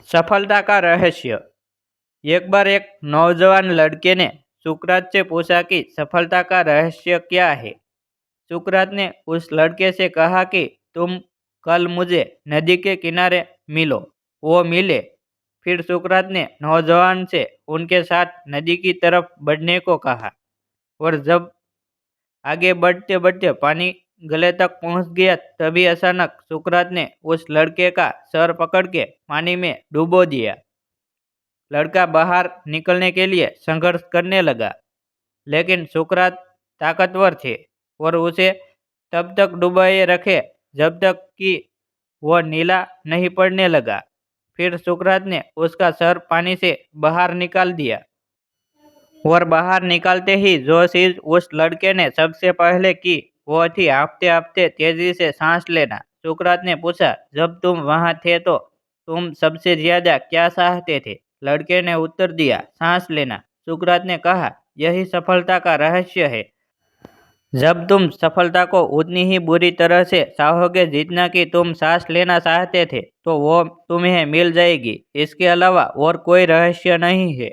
सफलता का रहस्य। एक बार एक नौजवान लड़के ने सुकरात से पूछा कि सफलता का रहस्य क्या है। सुकरात ने उस लड़के से कहा कि तुम कल मुझे नदी के किनारे मिलो। वो मिले। फिर सुकरात ने नौजवान से उनके साथ नदी की तरफ बढ़ने को कहा और जब आगे बढ़ते बढ़ते पानी गले तक पहुंच गया तभी अचानक सुकरात ने उस लड़के का सर पकड़ के पानी में डुबो दिया। लड़का बाहर निकलने के लिए संघर्ष करने लगा, लेकिन सुकरात ताकतवर थे और उसे तब तक डुबाए रखे जब तक कि वह नीला नहीं पड़ने लगा। फिर सुकरात ने उसका सर पानी से बाहर निकाल दिया और बाहर निकालते ही जो चीज उस लड़के ने सबसे पहले की वो थी हाँफते हाँफते तेजी से सांस लेना। सुकरात ने पूछा, जब तुम वहां थे तो तुम सबसे ज्यादा क्या चाहते थे? लड़के ने उत्तर दिया, सांस लेना। सुकरात ने कहा, यही सफलता का रहस्य है। जब तुम सफलता को उतनी ही बुरी तरह से चाहोगे जितना कि तुम सांस लेना चाहते थे तो वो तुम्हें मिल जाएगी। इसके अलावा और कोई रहस्य नहीं है।